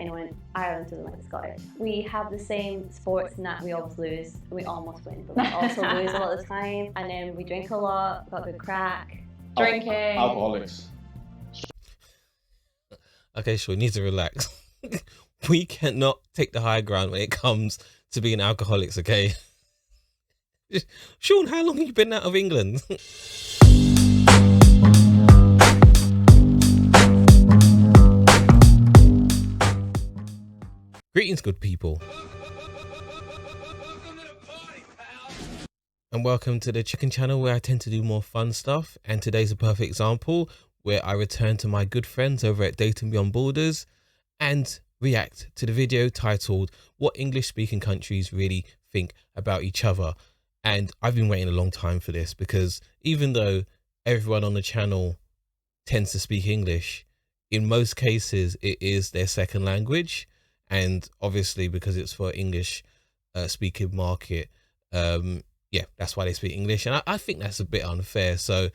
anyone. Ireland doesn't like the Scottish. We have the same sports in that we always lose. We almost win, but we also lose a lot of the time. And then we drink a lot, got good crack. Drinking. Alcoholics. Okay, sure, we need to relax. We cannot take the high ground when it comes to being alcoholics, okay? Sean, how long have you been out of England? Greetings, good people. And welcome to the Chicken Channel, where I tend to do more fun stuff. And today's a perfect example where I return to my good friends over at Dating Beyond Borders and react to the video titled What English Speaking Countries Really Think About Each Other. And I've been waiting a long time for this, because even though everyone on the channel tends to speak English, in most cases it is their second language. And obviously because it's for English speaking market, yeah, that's why they speak English. And I think that's a bit unfair. So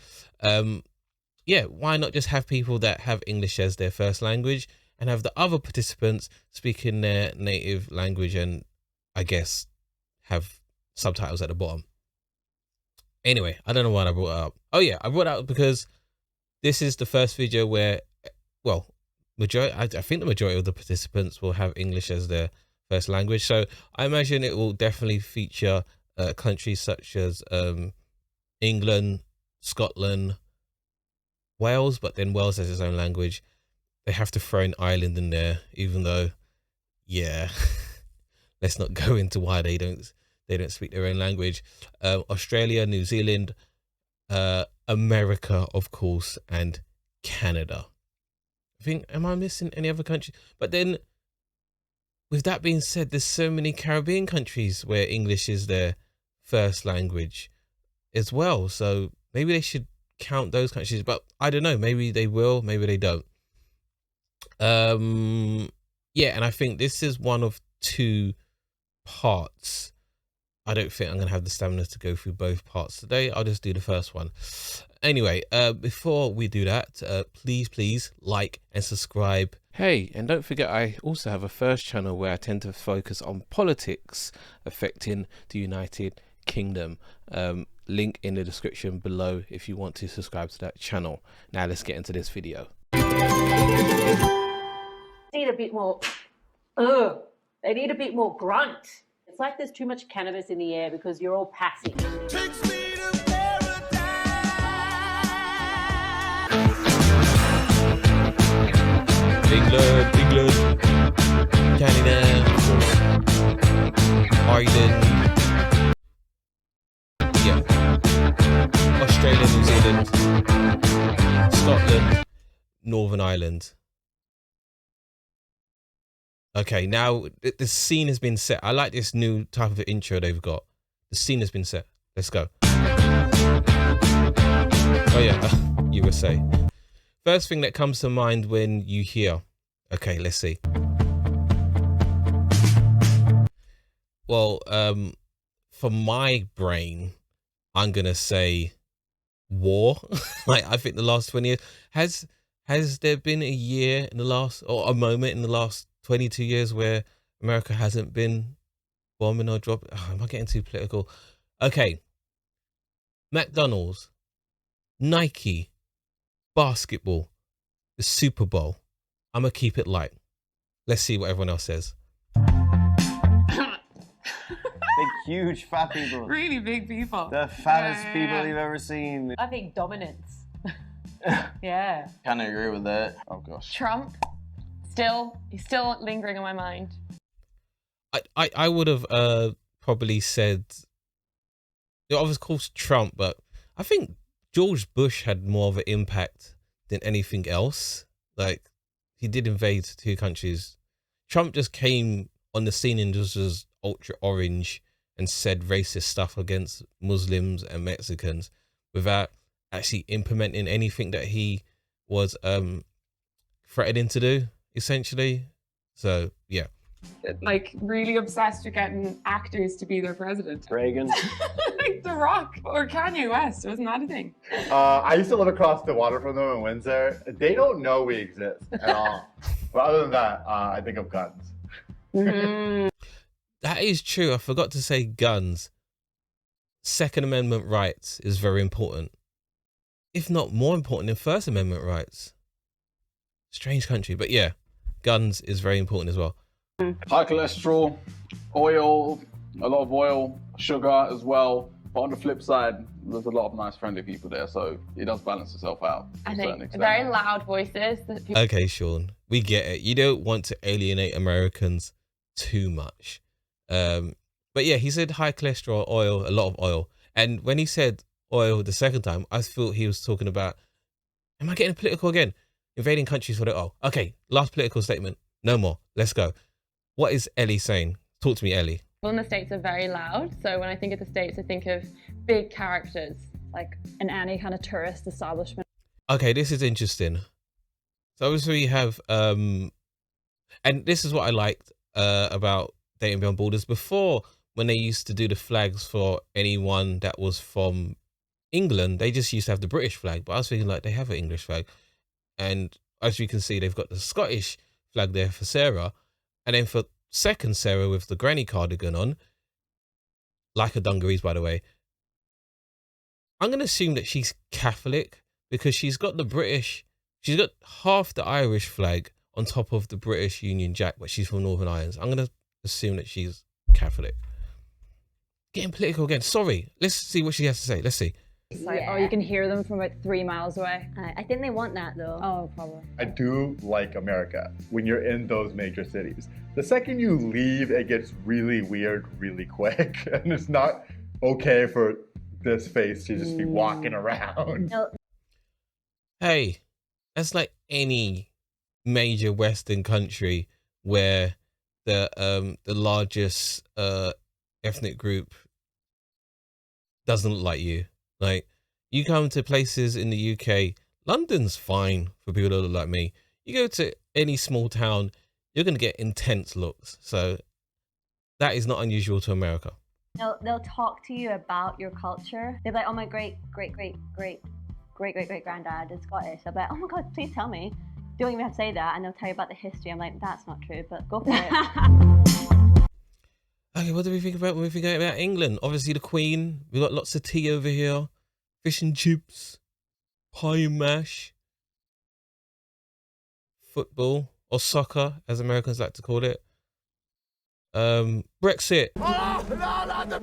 yeah, why not just have people that have English as their first language and have the other participants speaking their native language, and I guess have subtitles at the bottom. Anyway, I don't know why I brought it up. Oh yeah, I brought it up because this is the first video where, well, I think the majority of the participants will have English as their first language. So I imagine it will definitely feature countries such as England, Scotland, Wales, but then Wales has its own language. They have to throw in Ireland in there, even though, yeah, let's not go into why they don't speak their own language. Australia, New Zealand, America, of course, and Canada. I think, am I missing any other country? But then, with that being said, there's so many Caribbean countries where English is their first language as well. So maybe they should count those countries, but I don't know. Maybe they will, maybe they don't. Yeah, and I think this is one of two parts. I don't think I'm gonna have the stamina to go through both parts today. I'll just do the first one. Anyway, before we do that, please like and subscribe. Hey, and don't forget, I also have a first channel where I tend to focus on politics affecting the United Kingdom. Link in the description below if you want to subscribe to that channel. Now let's get into this video. Need a bit more, they need a bit more grunt. It's like there's too much cannabis in the air because you're all passive. Takes me to paradise. England, Canada, Ireland, yeah, Australia, New Zealand, Scotland, Northern Ireland. Okay, now the scene has been set. I like this new type of intro they've got. The scene has been set. Let's go. Oh yeah, USA. First thing that comes to mind when you hear, okay, let's see. Well, for my brain, I'm gonna say war. Like, I think the last 20 years, has there been a year in the last, or a moment in the last 22 years where America hasn't been bombing or dropping? Oh, am I getting too political? Okay. McDonald's, Nike, basketball, the Super Bowl. I'm going to keep it light. Let's see what everyone else says. Big, huge, fat people. Really big people. The fattest people you've ever seen. I think dominance. Yeah. Can't agree with that. Oh gosh. Trump, he's still lingering in my mind. I would have probably said, of course, Trump, but I think George Bush had more of an impact than anything else. Like, he did invade two countries. Trump just came on the scene and just was ultra orange and said racist stuff against Muslims and Mexicans without actually implementing anything that he was threatening to do, essentially. So yeah, Like, really obsessed with getting actors to be their president. Reagan. Like The Rock or Kanye West, wasn't that a thing? I used to live across the water from them in Windsor. They don't know we exist at all. But other than that, I think of guns. That is true. I forgot to say guns. Second Amendment rights is very important, if not more important than First Amendment rights. Strange country, but yeah, guns is very important as well. High cholesterol, oil, a lot of oil, sugar as well. But on the flip side, there's a lot of nice, friendly people there, so it does balance itself out. I think very loud voices. That people... Okay, Sean, we get it. You don't want to alienate Americans too much. But yeah, he said high cholesterol, oil, a lot of oil. And when he said oil the second time, I thought he was talking about, am I getting political again? Invading countries for the oil. Okay, last political statement. No more. Let's go. What is Ellie saying? Talk to me, Ellie. People in the States are very loud. So when I think of the States, I think of big characters. Like in any kind of tourist establishment. Okay, this is interesting. So obviously we have, and this is what I liked about Dating Beyond Borders before, when they used to do the flags for anyone that was from England, they just used to have the British flag. But I was thinking like they have an English flag. And as you can see, they've got the Scottish flag there for Sarah. And then for second Sarah with the granny cardigan on, like her dungarees, by the way, I'm going to assume that she's Catholic because she's got the British, she's got half the Irish flag on top of the British Union Jack, but she's from Northern Ireland. I'm going to assume that she's Catholic. Getting political again. Sorry. Let's see what she has to say. Let's see. It's like, oh, you can hear them from about 3 miles away. I think they want that though. Oh, probably. I do like America when you're in those major cities. The second you leave, it gets really weird really quick. And it's not okay for this face to just be walking around. No. Hey, that's like any major Western country where the largest ethnic group doesn't look like you. Like, you come to places in the UK, London's fine for people that look like me. You go to any small town, you're going to get intense looks. So that is not unusual to America. They'll talk to you about your culture. They'll be like, oh, my great granddad is Scottish. I'll be like, oh my God, please tell me. You don't even have to say that. And they'll tell you about the history. I'm like, that's not true, but go for it. Okay, what do we think about when we think about England? Obviously the Queen. We've got lots of tea over here. Fish and chips. Pie and mash. Football. Or soccer, as Americans like to call it. Brexit.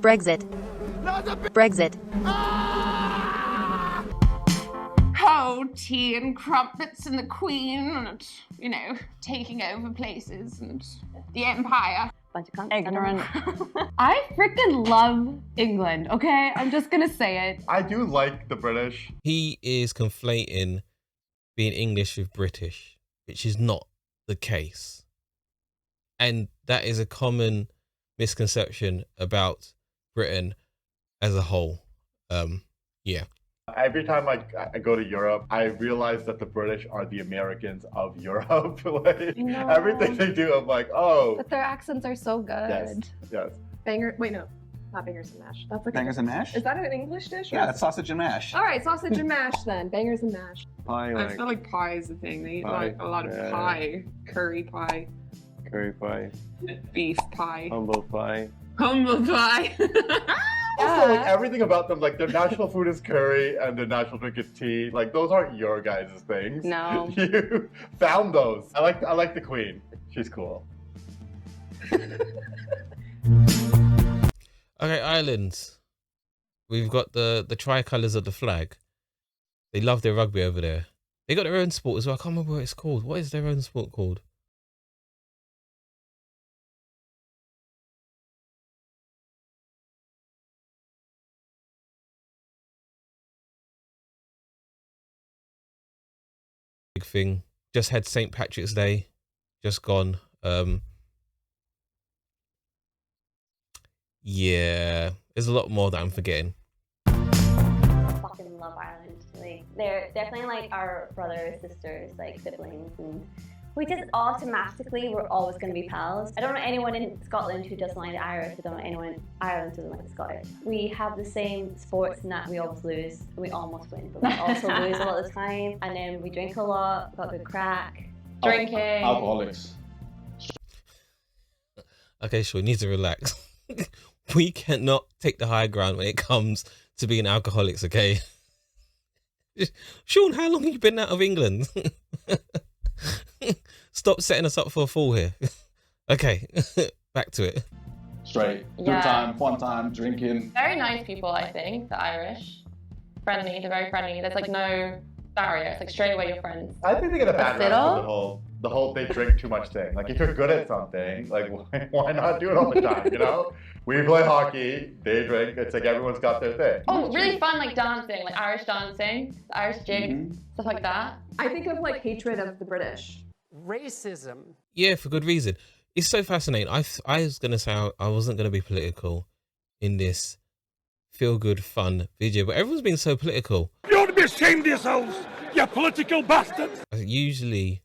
Brexit. Brexit. Oh, tea and crumpets and the Queen and, you know, taking over places and the Empire. Bunch of cunts. Ignorant. I freaking love England, okay? I'm just gonna say it. I do like the British. He is conflating being English with British, which is not the case. And that is a common misconception about Britain as a whole. Yeah. Every time I go to Europe, I realize that the British are the Americans of Europe. Like, No. everything they do, I'm like, oh. But their accents are so good. Yes. Wait, no. Not bangers and mash. That's like Bangers and mash? Is that an English dish? Yeah, it's sausage and mash. All right, sausage and mash then. Bangers and mash. Pie, I feel like pie is the thing. They eat like a lot of yeah. pie. Curry pie, Curry pie, beef pie, humble pie. humble pie. Also, like, everything about them, like, their national food is curry and their national drink is tea. Like, those aren't your guys' things. No. You found those. I like the Queen. She's cool. Okay, Ireland. We've got the tricolours of the flag. They love their rugby over there. They got their own sport as well. I can't remember what it's called. What is their own sport called? Big thing. Just had St. Patrick's Day. Just gone. Yeah. There's a lot more that I'm forgetting. Fucking love Ireland. Like, they're definitely like our brothers, sisters, like siblings, and we just automatically we're always going to be pals. I don't know anyone in Scotland who doesn't like the Irish. I don't know anyone in Ireland who doesn't like the Scottish. We have the same sports in that we always lose. We almost win, but we also lose a lot of the time. And then we drink a lot, got good crack. Drinking. Alcoholics. Okay, sure, need to relax. We cannot take the high ground when it comes to being alcoholics, okay? Sean, how long have you been out of England? Stop setting us up for a fall here. Okay, back to it. Straight. Good Yeah. time, fun time, drinking. Very nice people, I think, the Irish. Friendly, they're very friendly. There's like no barrier. It's like straight away you're friends. I think they get a bad rap Fiddle? for the whole they drink too much thing. Like if you're good at something, like why not do it all the time? You know, we play hockey, they drink. It's like everyone's got their thing. Oh, really fun like dancing, like Irish dancing, the Irish jig, stuff like that. I think of like hatred of the British. Racism. Yeah, for good reason. It's so fascinating. I was gonna say I wasn't gonna be political in this feel-good fun video, but everyone's been so political. You ought to be ashamed of yourselves, you political bastards! I usually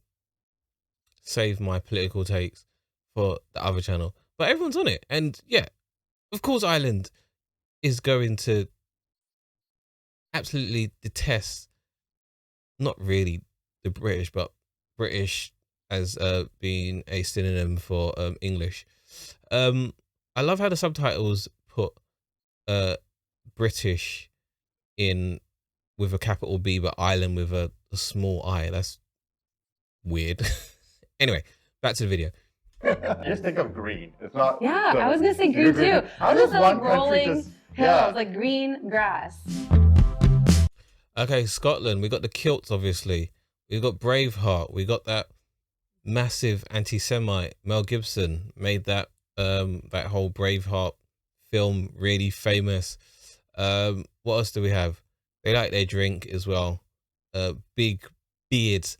save my political takes for the other channel, but everyone's on it. And yeah, of course Ireland is going to absolutely detest, not really the British, but British as being a synonym for English. I love how the subtitles put British in with a capital B, but Ireland with a small I. That's weird. Anyway, back to the video. Just think of green. It's not. Yeah, I was gonna say green too. How Just does like one country rolling just? hills, like green grass. Okay, Scotland. We got the kilts, obviously. We got Braveheart. We got that massive anti-Semite. Mel Gibson made that that whole Braveheart film really famous. What else do we have? They like their drink as well. Big beards.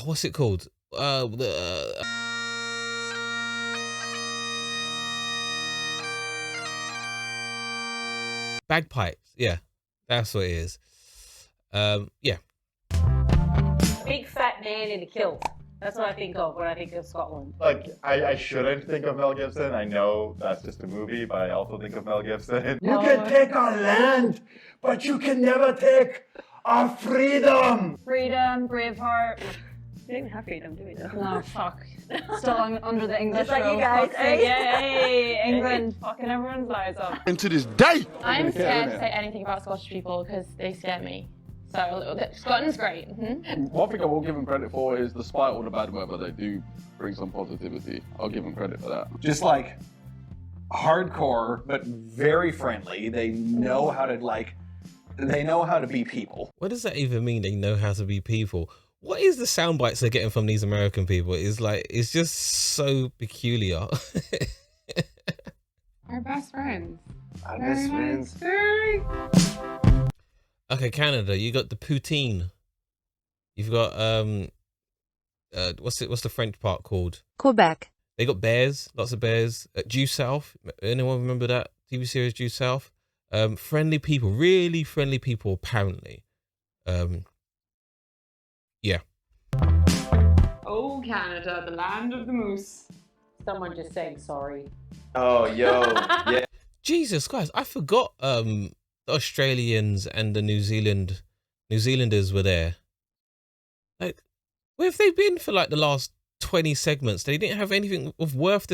What's it called? Bagpipes. Yeah, that's what it is. Yeah. Big fat man in a kilt. That's what I think of when I think of Scotland. Like I shouldn't think of Mel Gibson. I know that's just a movie, but I also think of Mel Gibson. You can take our land, but you can never take our freedom! Freedom, Braveheart. We don't even have freedom, do we though? No, fuck. Still under the English Just like you rule. guys, Fuck's sake. eh? Yay, England. Fucking everyone's lives up. And to this day! I'm scared to say anything about Scottish people because they scare me. So Scotland's great. One thing I will give them credit for is, despite all the bad weather, they do bring some positivity. I'll give them credit for that. Just like hardcore, but very friendly. They know how to they know how to be people. What does that even mean? They know how to be people. What is the sound bites they're getting from these American people? It's just so peculiar. Our best friends. Our best friends. Very. Okay, Canada, you got the poutine. You've got what's the French part called? Quebec. They got bears, lots of bears. Due South. Anyone remember that TV series Due South? Friendly people, really friendly people apparently. Yeah. Oh, Canada, the land of the moose. Someone just saying sorry. Oh, yo, yeah. Jesus Christ, I forgot the Australians and the New Zealanders were there. Like, where have they been for like the last 20 segments? They didn't have anything of worth.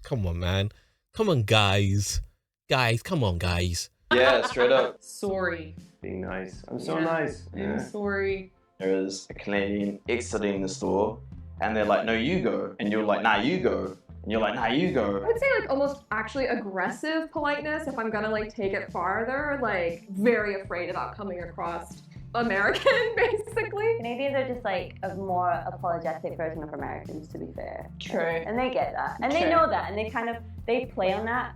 Come on, man. Come on, guys. Come on, guys. Yeah, straight up. Sorry. Being nice. I'm so nice. I'm sorry. There is a Canadian exiting the store, and they're like, no, you go. And you're like, nah, you go. And you're like, nah, you go. I would say like almost actually aggressive politeness if I'm gonna like take it farther, like very afraid about coming across American basically. Canadians are just like a more apologetic version of Americans, to be fair. True. And they get that. And they True. know that. And they play on that.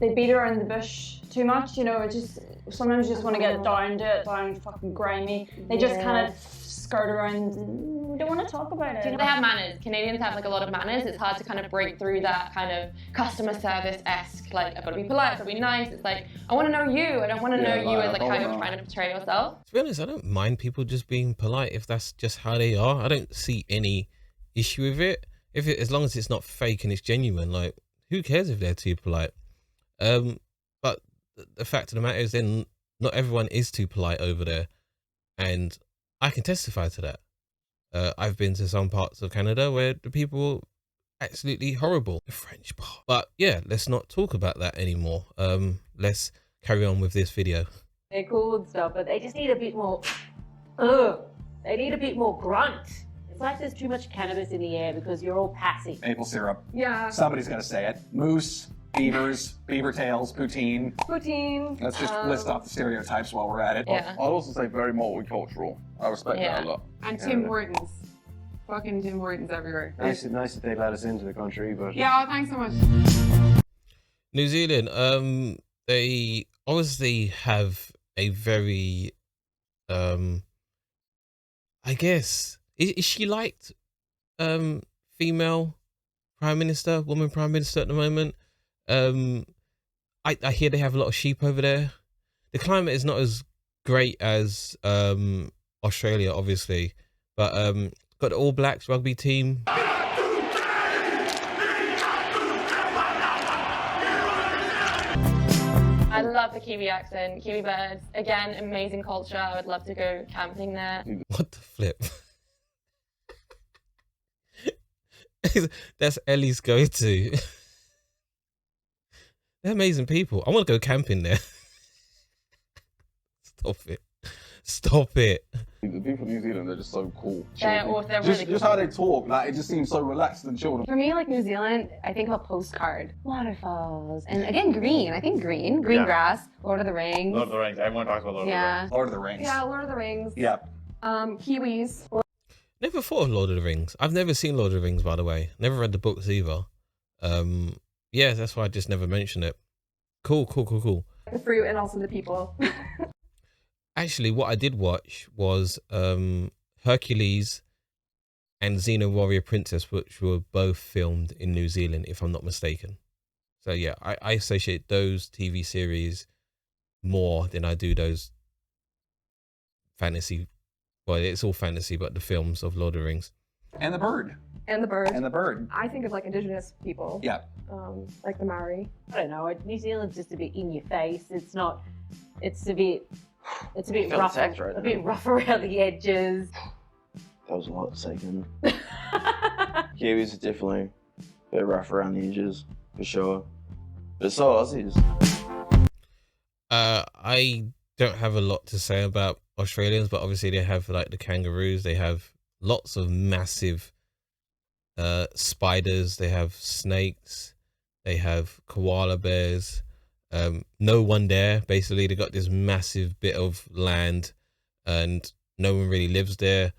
They beat around the bush too much, you know, it just, sometimes you just want to get down to it, down fucking grimy. They just kind of skirt around, we don't want to talk about it. They have manners. Canadians have like a lot of manners. It's hard to kind of break through that kind of customer service-esque, like, I've got to be polite, I've got to be nice. It's like, I want to know you. I don't want to know you as like how you're trying to portray yourself. To be honest, I don't mind people just being polite if that's just how they are. I don't see any issue with it. As long as it's not fake and it's genuine, like, who cares if they're too polite? But the fact of the matter is then not everyone is too polite over there. And I can testify to that. I've been to some parts of Canada where the people are absolutely horrible. The French part. But yeah, let's not talk about that anymore. Let's carry on with this video. They're cool and stuff, but they just need a bit more. They need a bit more grunt. It's like there's too much cannabis in the air because you're all passive. Maple syrup. Yeah. Somebody's got to say it. Moose, beavers, beaver tails, poutine. Poutine. Let's just list off the stereotypes while we're at it. Yeah. I'd also say very multicultural. I respect that a lot. And Tim Hortons. Fucking Tim Hortons everywhere. Nice that they let us into the country, but Yeah, thanks so much. New Zealand, they obviously have a very, I guess, is she liked, female prime minister, woman prime minister at the moment? I hear they have a lot of sheep over there. The climate is not as great as Australia, obviously, but got the All Blacks rugby team. I love the Kiwi accent, Kiwi birds. Again, amazing culture. I would love to go camping there. What the flip? That's Ellie's go-to. They're amazing people. I want to go camping there. Stop it. Stop it. The people in New Zealand, they're just so cool. They're really Just how they talk, like, it just seems so relaxed and chilled. For me, like New Zealand, I think of a postcard. Waterfalls. And again, green. I think green. Green grass. Lord of the Rings. Lord of the Rings. Everyone talks about Lord of the Rings. Lord of the Rings. Yeah, Lord of the Rings. Yeah. Kiwis. Never thought of Lord of the Rings. I've never seen Lord of the Rings, by the way. Never read the books either. Yeah, that's why I just never mentioned it. Cool. The fruit and also the people. Actually, what I did watch was Hercules and Xena Warrior Princess, which were both filmed in New Zealand, if I'm not mistaken. So yeah, I associate those TV series more than I do those fantasy. Well, it's all fantasy, but the films of Lord of the Rings. And the bird. And the bird. And the bird. I think of like indigenous people. Yeah. Like the Maori. I don't know. New Zealand's just a bit in your face. It's not. It's a bit feel rough. attacked right a now. bit rough around the edges. That was a lot to take in. Kiwis are definitely a bit rough around the edges, for sure. But so are Aussies. I don't have a lot to say about Australians, but obviously they have like the kangaroos. They have lots of massive spiders. They have snakes. They have koala bears. No one there. Basically, they got this massive bit of land, and no one really lives there.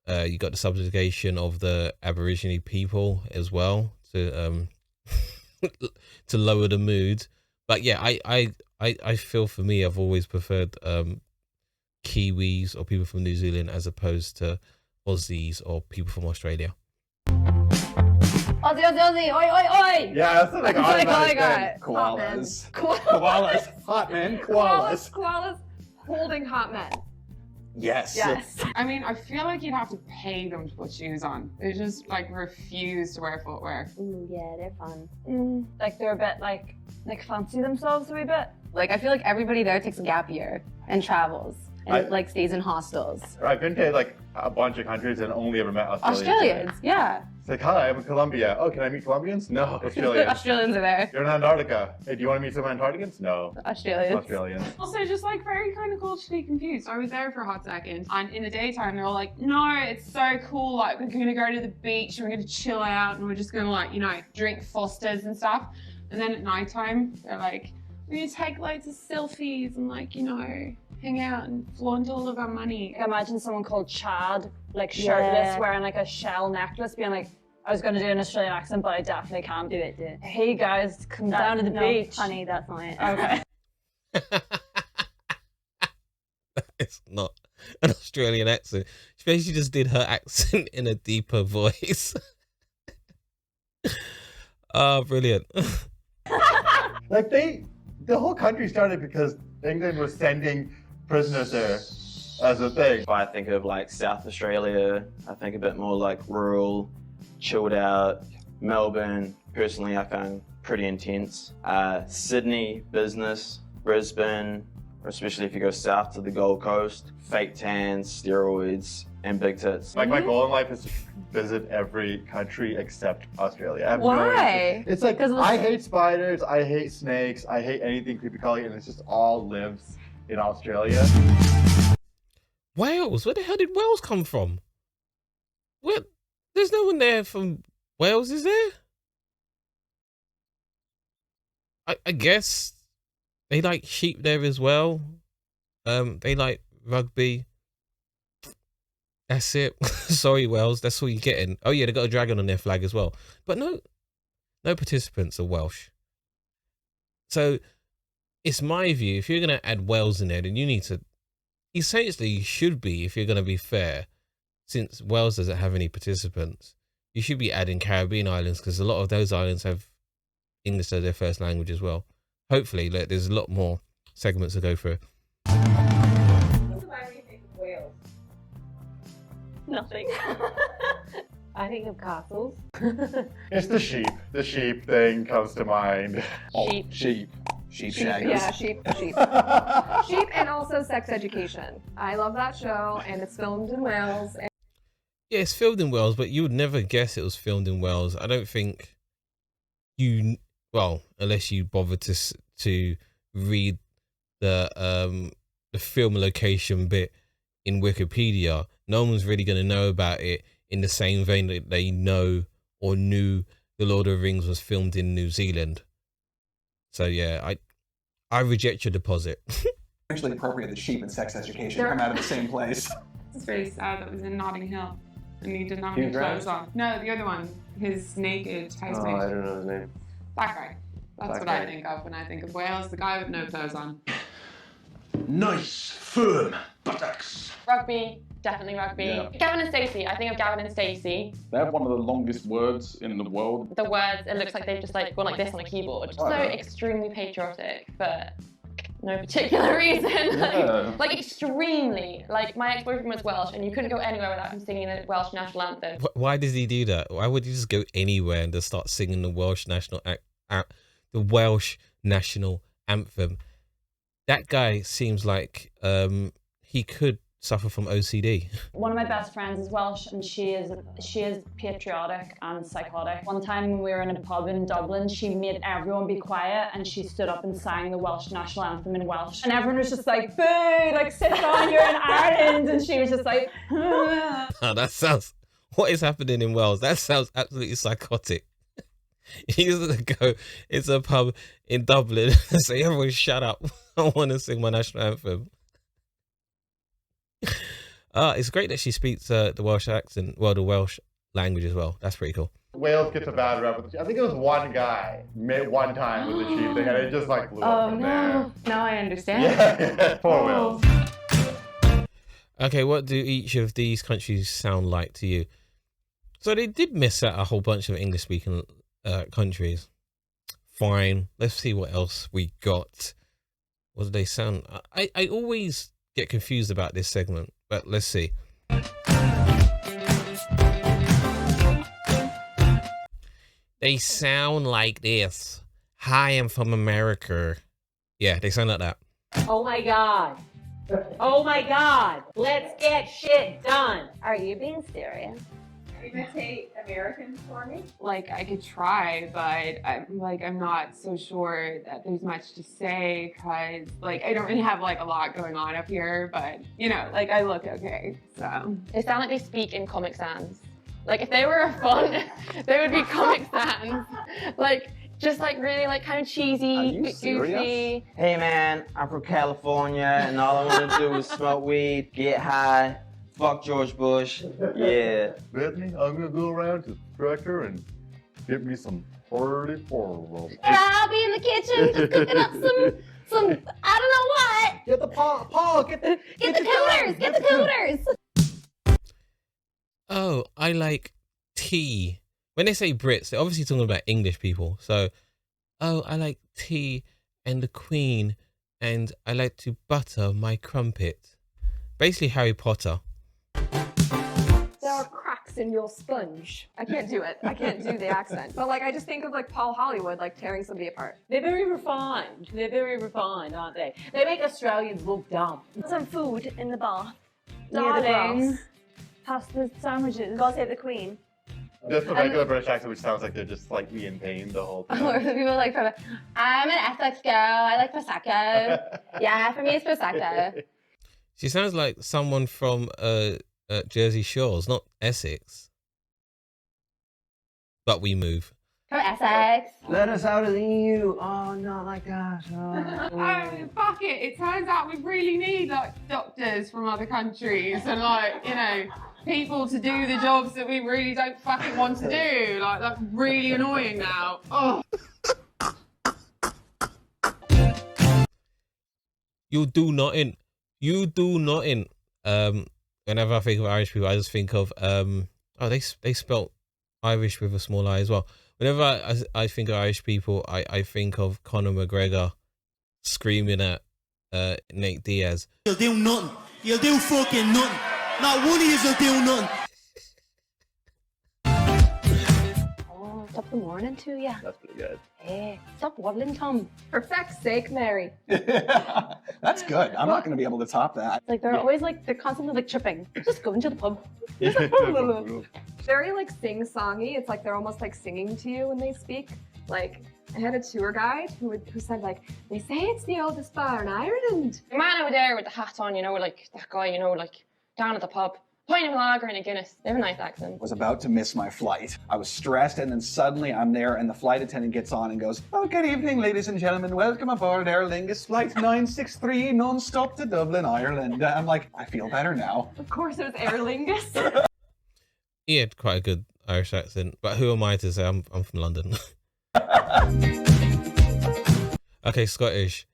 You got the subjugation of the Aborigine people as well to to lower the mood. But yeah, I feel for me, I've always preferred Kiwis or people from New Zealand as opposed to Aussies or people from Australia. Aussie, oi, oi, oi! Yeah, that's like I got. Koalas. Koalas. Hot men. Koalas. Koalas holding hot men. Yes. Yes. I mean, I feel like you'd have to pay them to put shoes on. They just like refuse to wear footwear. Ooh, yeah, they're fun. Like they're a bit like fancy themselves a wee bit. Like, I feel like everybody there takes a gap year and travels and like stays in hostels. I've been to like a bunch of countries and only ever met Australians. Australians, yeah. It's like, hi, I'm in Colombia. Oh, can I meet Colombians? No, Australians. Australians are there. You're in Antarctica. Hey, do you want to meet some Antarcticans? No. Australians. Also, just like very kind of culturally confused. I was there for a hot second, and in the daytime they're all like, "No, it's so cool. Like, we're gonna go to the beach, and we're gonna chill out, and we're just gonna like, drink Fosters and stuff." And then at nighttime, they're like, "We're gonna take loads of selfies and like, hang out and flaunt all of our money." Imagine someone called Chad, like shirtless, wearing like a shell necklace, being like, I was going to do an Australian accent, but I definitely can't do it. Hey guys, come down to the beach. Honey, that's not it. Okay. It's not an Australian accent. She basically just did her accent in a deeper voice. Oh, brilliant. Like the whole country started because England was sending prisoners there as a thing. If I think of like South Australia, I think a bit more like rural, chilled out. Melbourne, personally, I found pretty intense. Sydney, business. Brisbane, especially if you go south to the Gold Coast. Fake tans, steroids, and big tits. Like my goal in life is to visit every country except Australia. I have no Why? interest. It's like I hate spiders, I hate snakes, I hate anything creepy crawly, and it just all lives in Australia. Wales? Where the hell did Wales come from? What? There's no one there from Wales, is there? I guess they like sheep there as well. They like rugby. That's it. Sorry, Wales. That's all you're getting. Oh yeah, they got a dragon on their flag as well. But no participants are Welsh. So it's my view. If you're gonna add Wales in there, then you need to. Essentially, you should be, if you're gonna be fair, since Wales doesn't have any participants, you should be adding Caribbean islands because a lot of those islands have English as their first language as well. Hopefully, like, there's a lot more segments to go through. Wales. Nothing. I think of castles. It's the sheep. The sheep thing comes to mind. Sheep. Sheep shaggers. Yeah, sheep. Sheep and also Sex Education. I love that show, and it's filmed in Wales. And Yeah, it's filmed in Wales, but you would never guess it was filmed in Wales. I don't think you, well, unless you bother to read the film location bit in Wikipedia, no one's really going to know about it in the same vein that they know or knew The Lord of the Rings was filmed in New Zealand. So yeah, I reject your deposit. Actually appropriate that sheep and sex education come out of the same place. It's very sad that was in Notting Hill and he did not have any clothes on. No, the other one, his naked housemate. Oh, I don't know his name. That guy. That's what I think of when I think of Wales, the guy with no clothes on. Nice, firm buttocks. Rugby, definitely rugby. Yeah. Gavin and Stacey, I think of Gavin and Stacey. They have one of the longest words in the world. The words, it looks like they've just like gone like this on a keyboard. So extremely patriotic, but no particular reason. like extremely. Like my ex-boyfriend was Welsh and you couldn't go anywhere without him singing the Welsh national anthem. Why does he do that? Why would he just go anywhere and just start singing the Welsh national anthem? That guy seems like he could suffer from OCD. One of my best friends is Welsh, and she is patriotic and psychotic. One time when we were in a pub in Dublin, she made everyone be quiet, and she stood up and sang the Welsh national anthem in Welsh. And everyone was just like, "Boo! Like sit down, you're in Ireland!" And she was just like, Oh, that sounds. What is happening in Wales? That sounds absolutely psychotic. He used to go into a pub in Dublin and say, "Everyone, shut up! I want to sing my national anthem." It's great that she speaks the Welsh accent, well, the Welsh language as well. That's pretty cool. Wales gets a bad rep. I think it was one guy made one time with the sheep thing, and it just like blew up from there. Now I understand. Yeah, poor Wales. Okay, what do each of these countries sound like to you? So they did miss out a whole bunch of English-speaking countries. Fine. Let's see what else we got. What do they sound? I always get confused about this segment, but let's see. They sound like this. Hi, I'm from America. Yeah, they sound like that. Oh my God. Oh my God. Let's get shit done. Are you being serious? imitate Americans for me? Like, I could try, but I'm not so sure that there's much to say because, like, I don't really have, like, a lot going on up here, but, you know, like, I look okay, so. They sound like they speak in Comic Sans. Like, if they were a font, they would be Comic Sans. Like, just, like, really, like, kind of cheesy, goofy. Hey, man, I'm from California, and all I want to do is smoke weed, get high, fuck George Bush. Yeah. Bethany, I'm gonna go around to the tractor and get me some 34. I'll be in the kitchen just cooking up some I don't know what. Get the Paul, get the coolers, get the coolers. Oh, I like tea. When they say Brits, they're obviously talking about English people. So, oh, I like tea and the Queen, and I like to butter my crumpet. Basically Harry Potter. There are cracks in your sponge. I can't do it. I can't do the accent. But like, I just think of like Paul Hollywood, like tearing somebody apart. They're very refined. They're very refined, aren't they? They make Australians look dumb. Some food in the bath. Near the Darling, grass. pasta sandwiches. God save the Queen. Just the regular British accent, which sounds like they're just like in pain the whole time. Or the people like from, I'm an Essex girl. I like prosecco. Yeah, for me it's prosecco. She sounds like someone from Jersey Shores, not Essex. But we move. From Essex. Let us out of the EU. Oh, not like that. Oh, fuck it. It turns out we really need like doctors from other countries and like, you know, people to do the jobs that we really don't fucking want to do. Like, that's really annoying now. Oh. You do nothing. You do nothing. Whenever I think of Irish people, I just think of they spelt Irish with a small I as well. Whenever I think of Irish people, I think of Conor McGregor screaming at Nate Diaz. You'll do nothing. You'll do fucking nothing. Not one of you will do nothing. Oh, top of the morning to you. That's pretty good. Hey, stop waddling, Tom. For feck's sake, Mary. That's good. I'm not going to be able to top that. Like they're always like, they're constantly like tripping. Just going to the pub. Very like sing-songy. It's like they're almost like singing to you when they speak. Like, I had a tour guide who said like, they say it's the oldest bar in Ireland. The man over there with the hat on, you know, like that guy, you know, like down at the pub, pint of lager and a Guinness. They have a nice accent. Was about to miss my flight. I was stressed, and then suddenly I'm there, and the flight attendant gets on and goes, "Oh, good evening, ladies and gentlemen. Welcome aboard Aer Lingus Flight 963, non-stop to Dublin, Ireland." I'm like, I feel better now. Of course it was Aer Lingus. He had quite a good Irish accent, but who am I to say I'm from London? Okay, Scottish.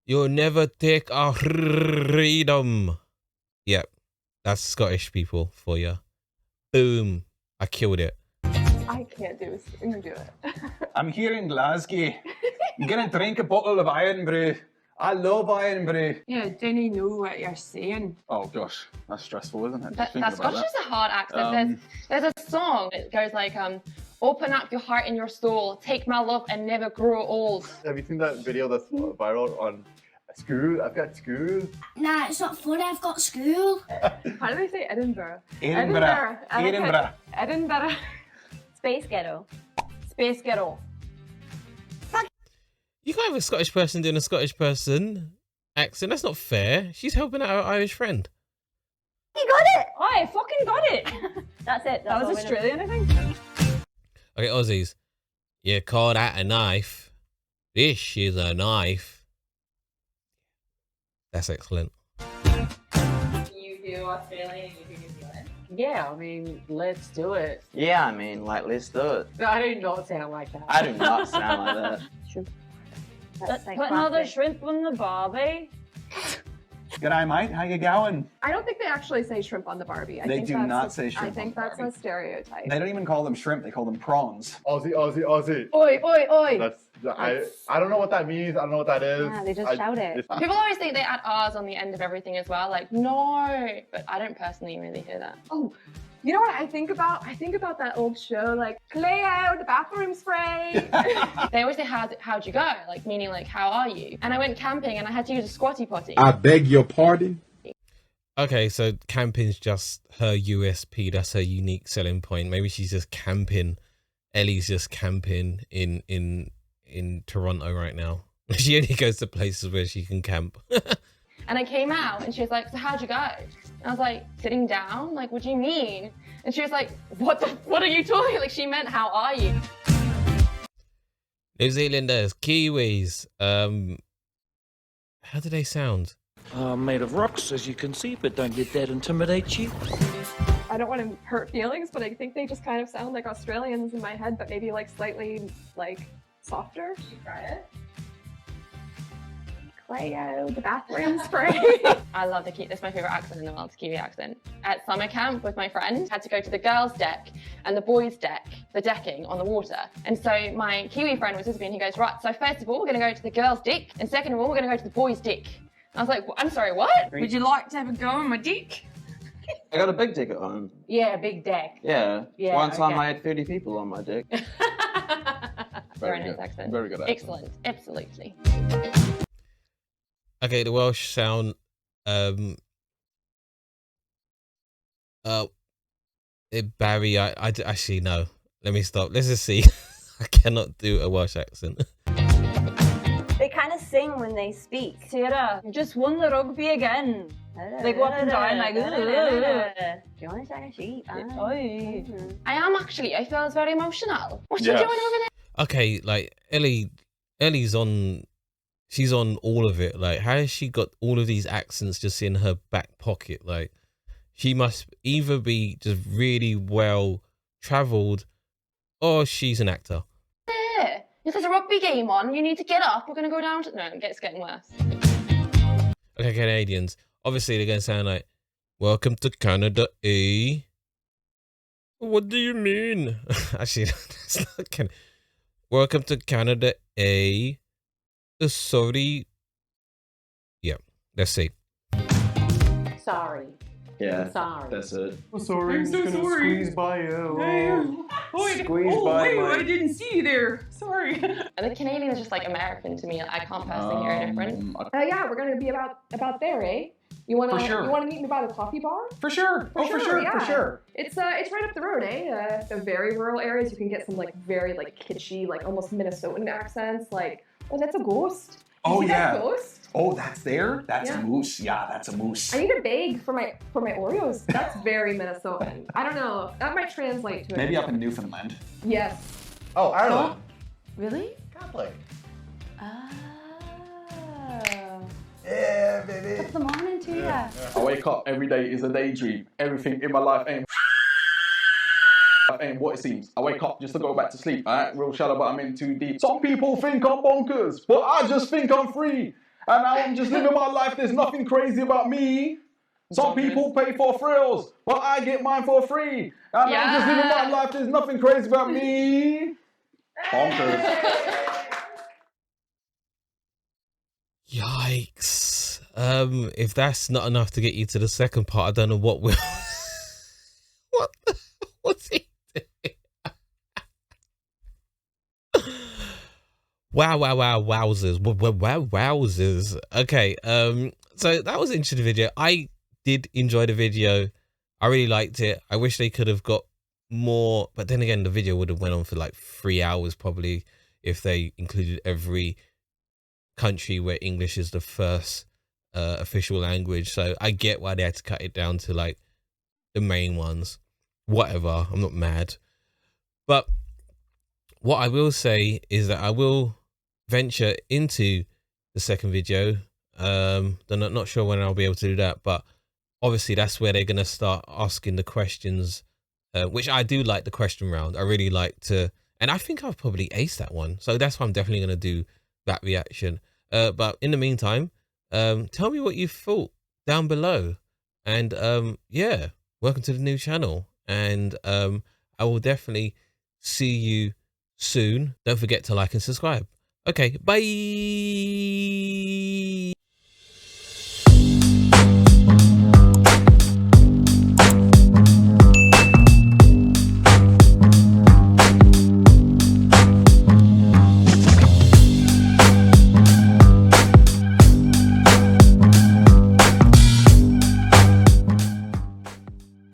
You'll never take our freedom. Yep, that's Scottish people for you. Boom. I killed it. I can't do it. I'm gonna do it. I'm here in Glasgow. I'm gonna drink a bottle of iron brew. I love iron brew. Yeah, don't you know what you're saying? Oh gosh, that's stressful, isn't it? That Scottish is a hard accent. There's a song that goes like, open up your heart and your soul, take my love and never grow old. Have you seen that video that's viral on school? I've got school. Nah, it's not funny, I've got school. How do they say Edinburgh? Edinburgh. Edinburgh. Edinburgh. Space ghetto. Space ghetto. You can't have a Scottish person doing a Scottish person accent. That's not fair. She's helping out her Irish friend. You got it! I fucking got it. That's it. That was Australian, I think. Okay, Aussies. You call that a knife? This is a knife. That's excellent. You do Australian and you do New Zealand. Yeah, I mean, let's do it. Yeah, I mean, like, let's do it. No, I do not sound like that. I do not sound like that. That's like Put another classic. shrimp on the barbie. G'day, mate. How you going? I don't think they actually say shrimp on the Barbie. I They think do that's not say shrimp I on think the that's Barbie. a stereotype. They don't even call them shrimp. They call them prawns. Aussie, Aussie, Aussie. Oi, oi, oi! That's I don't know what that means. I don't know what that is. Yeah, they just shout it. People always think they add R's on the end of everything as well, like, no, but I don't personally really hear that. Oh, you know what I think about? I think about that old show, like, Cleo, the bathroom spray. They always say, how'd you go? Like, meaning like, how are you? And I went camping and I had to use a squatty potty. I beg your pardon? Okay, so camping's just her USP. That's her unique selling point. Maybe she's just camping. Ellie's just camping in Toronto right now. She only goes to places where she can camp. And I came out and she was like, so how'd you go? And I was like, sitting down? Like, what do you mean? And she was like, what are you talking? Like, she meant, how are you? New Zealanders, Kiwis. How do they sound? Made of rocks, as you can see, but don't let that intimidate you. I don't want to hurt feelings, but I think they just kind of sound like Australians in my head, but maybe like slightly like softer. You try it. Cleo, the bathroom spray. I love the Kiwi. That's my favorite accent in the world, Kiwi accent. At summer camp with my friend, had to go to the girls' deck and the boys' deck, the decking on the water. And so my Kiwi friend was with me and he goes, right, so first of all, we're going to go to the girls' deck. And second of all, we're going to go to the boys' deck. And I was like, I'm sorry, what? Would you like to have a go on my dick? I got a big dick at home. Yeah, big deck. Yeah. Yeah, One time okay. I had 30 people on my dick. Very nice accent. Very good accent. Excellent. Absolutely. Okay, the Welsh sound. Barry, I actually no. Let me stop. Let's just see. I cannot do a Welsh accent. They kind of sing when they speak. Sarah, you just won the rugby again. They go up and down like, do you want to shag a sheep? I am actually. I feel it's very emotional. What Yes. you doing over there? Okay, like Ellie's on. She's on all of it. Like, how has she got all of these accents just in her back pocket? Like, she must either be just really well traveled, or she's an actor. There. If there's a rugby game on, you need to get up. We're going to go down to... No, it's getting worse. Okay, Canadians. Obviously, they're going to sound like, welcome to Canada, eh? What do you mean? Actually, that's not Canada. Welcome to Canada, eh? Sorry. Yeah, let's see. Sorry. Yeah. Sorry. That's it. Sorry, I'm so just gonna sorry. squeeze by you. Squeeze by my- I didn't see you there. Sorry. And the Canadian is just like American to me. I can't personally hear a difference. Yeah, we're gonna be about there, eh? You wanna For sure. you wanna meet me by the coffee bar? For sure. For sure. For It's right up the road, eh? The very rural areas, you can get some like very like kitschy, like almost Minnesotan accents. Like, oh, that's a ghost. You Oh see yeah. that ghost? Oh, that's there. That's Yeah. a moose. Yeah, that's a moose. I need a bag for my Oreos. That's very Minnesotan. I don't know. That might translate to it. Maybe up in Newfoundland. Yes. Oh, Ireland. Really? Catholic. Oh. Yeah, baby. What's the morning to you? I wake up every day is a daydream. Everything in my life ain't what it seems. I wake up just to go back to sleep. Alright, real shallow, but I'm in too deep. Some people think I'm bonkers, but I just think I'm free. And now I'm just living my life. There's nothing crazy about me. Some people pay for thrills, but I get mine for free. And I'm just living my life. There's nothing crazy about me. Bonkers. Yikes. If that's not enough to get you to the second part, I don't know what will. What's he doing? Wowzers. Okay, so that was an interesting video. I did enjoy the video. I really liked it. I wish they could have got more, but then again, the video would have went on for like 3 hours probably if they included every country where English is the first official language. So I get why they had to cut it down to like the main ones. Whatever, I'm not mad. But what I will say is that I will venture into the second video. Not sure when I'll be able to do that, but obviously that's where they're going to start asking the questions, which I do like the question round. I really like to, and I think I've probably aced that one. So that's why I'm definitely going to do that reaction. But in the meantime, tell me what you thought down below. And yeah, welcome to the new channel. And I will definitely see you soon. Don't forget to like and subscribe. Okay, bye.